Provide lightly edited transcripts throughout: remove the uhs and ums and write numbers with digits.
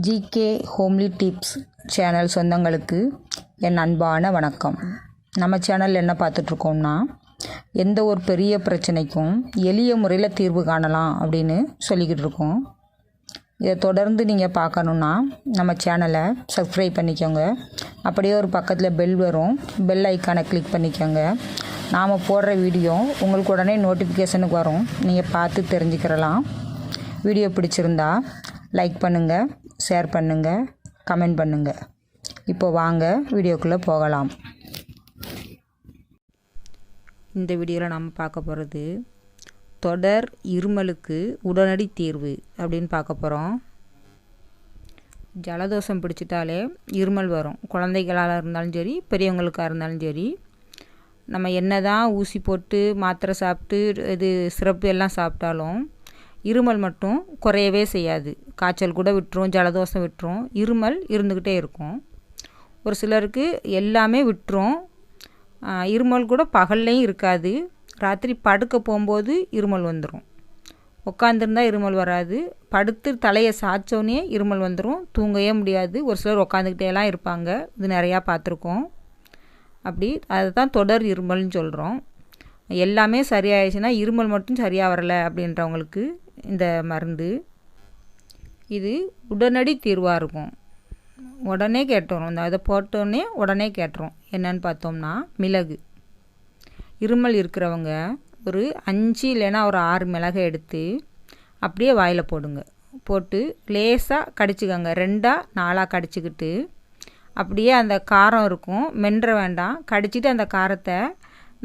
GK homely tips channel சொந்தங்களுக்கு என் அன்பான வணக்கம். நம்ம சேனல் என்ன பார்த்துட்ருக்கோம்னா, எந்த ஒரு பெரிய பிரச்சனைக்கும் எளிய முறையில் தீர்வு காணலாம் அப்படின்னு சொல்லிக்கிட்டு இருக்கோம். இதை தொடர்ந்து நீங்கள் பார்க்கணுன்னா நம்ம சேனலை சப்ஸ்கிரைப் பண்ணிக்கோங்க. அப்படியே ஒரு பக்கத்தில் பெல் வரும், பெல் ஐக்கானை கிளிக் பண்ணிக்கோங்க. நாம் போடுற வீடியோ உங்களுக்கு உடனே நோட்டிஃபிகேஷனுக்கு வரும், நீங்கள் பார்த்து தெரிஞ்சுக்கிறலாம். வீடியோ பிடிச்சிருந்தா லைக் பண்ணுங்கள், ஷேர் பண்ணுங்கள், கமெண்ட் பண்ணுங்கள். இப்போ வாங்க வீடியோக்குள்ளே போகலாம். இந்த வீடியோவில் நம்ம பார்க்க போகிறது தொடர் இருமலுக்கு உடனடி தீர்வு அப்படின்னு பார்க்க போகிறோம். ஜலதோஷம் பிடிச்சிட்டாலே இருமல் வரும். குழந்தைகளாக இருந்தாலும் சரி, பெரியவங்களுக்காக இருந்தாலும் சரி. நம்ம என்ன தான் ஊசி போட்டு மாத்திரை சாப்பிட்டு இது சிரப்பு எல்லாம் சாப்பிட்டாலும் இருமல் மட்டும் குறையவே செய்யாது. காய்ச்சல் கூட விட்டுரும், ஜலதோஷம் விட்டுரும், இருமல் இருந்துக்கிட்டே இருக்கும். ஒரு சிலருக்கு எல்லாமே விட்டுரும். இருமல் கூட பகல்லையும் இருக்காது, ராத்திரி படுக்க போகும்போது இருமல் வந்துடும். உட்காந்துருந்தா இருமல் வராது, படுத்து தலையை சாய்ச்சோன்னே இருமல் வந்துடும், தூங்கவே முடியாது. ஒரு சிலர் உட்காந்துக்கிட்டேலாம் இருப்பாங்க, இது நிறையா பார்த்துருக்கோம். அப்படி அதை தான் தொடர் இருமல்னு சொல்கிறோம். எல்லாமே சரியாயிடுச்சுன்னா இருமல் மட்டும் சரியாக வரலை அப்படின்றவங்களுக்கு இந்த மருந்து இது உடனடி தீர்வாக இருக்கும். உடனே கேட்டுரும். இந்த அதை போட்டோடனே உடனே கேட்டுரும். என்னன்னு பார்த்தோம்னா, மிளகு. இருமல் இருக்கிறவங்க ஒரு 5 இல்லைன்னா ஒரு 6 மிளகை எடுத்து அப்படியே வாயில் போடுங்க. போட்டு லேசாக கடிச்சிக்கோங்க. 2-4 கடிச்சிக்கிட்டு அப்படியே அந்த காரம் இருக்கும், மென்ற வேண்டாம். கடிச்சிட்டு அந்த காரத்தை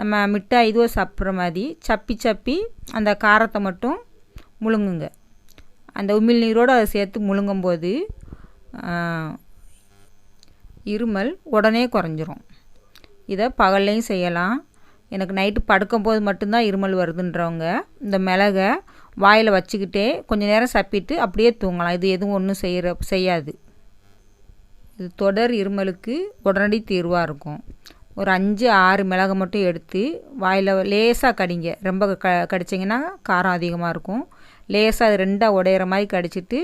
நம்ம மிட்டாய் இதுவோ சாப்பிட்ற மாதிரி சப்பி அந்த காரத்தை மட்டும் முழுங்குங்க. அந்த உமிழ்நீரோடு அதை சேர்த்து முழுங்கும்போது இருமல் உடனே குறைஞ்சிரும். இதை பகல்லையும் செய்யலாம். எனக்கு நைட்டு படுக்கும்போது மட்டும்தான் இருமல் வருதுன்றவங்க இந்த மிளகை வாயில் வச்சுக்கிட்டே கொஞ்சம் நேரம் சப்பிட்டு அப்படியே தூங்கலாம். இது எதுவும் ஒன்றும் செய்யாது. இது தொடர் இருமலுக்கு உடனடி தீர்வாக இருக்கும். ஒரு 5-6 மிளகை மட்டும் எடுத்து வாயில் லேசாக கடிங்க. ரொம்ப கடிச்சிங்கன்னா காரம் அதிகமாக இருக்கும். லேசாக அது 2 உடையிற மாதிரி கடிச்சிட்டு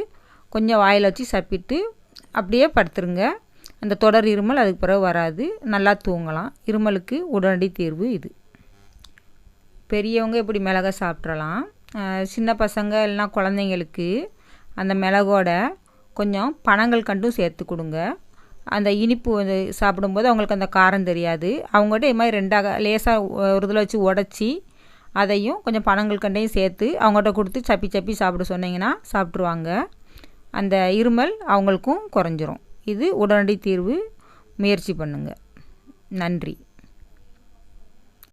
கொஞ்சம் வாயில் வச்சு சப்பிட்டு அப்படியே படுத்துருங்க. அந்த தொடர் இருமல் அதுக்கு பிறகு வராது, நல்லா தூங்கலாம். இருமலுக்கு உடனடி தீர்வு இது. பெரியவங்க இப்படி மிளகை சாப்பிட்றலாம். சின்ன பசங்க இல்லைனா குழந்தைங்களுக்கு அந்த மிளகோட கொஞ்சம் பனங்கள் கண்டும் சேர்த்து கொடுங்க. அந்த இனிப்பு வந்து சாப்பிடும்போது அவங்களுக்கு அந்த காரம் தெரியாது. அவங்ககிட்ட இது மாதிரி 2 லேசாக ஒரு இதில் வச்சு உடச்சி அதையும் கொஞ்சம் பனங்கள் கண்டையும் சேர்த்து அவங்ககிட்ட கொடுத்து சப்பி சாப்பிட சொன்னீங்கன்னா சாப்பிட்ருவாங்க. அந்த இருமல் அவங்களுக்கும் குறைஞ்சிரும். இது உடனடி தீர்வு. முயற்சி பண்ணுங்கள். நன்றி.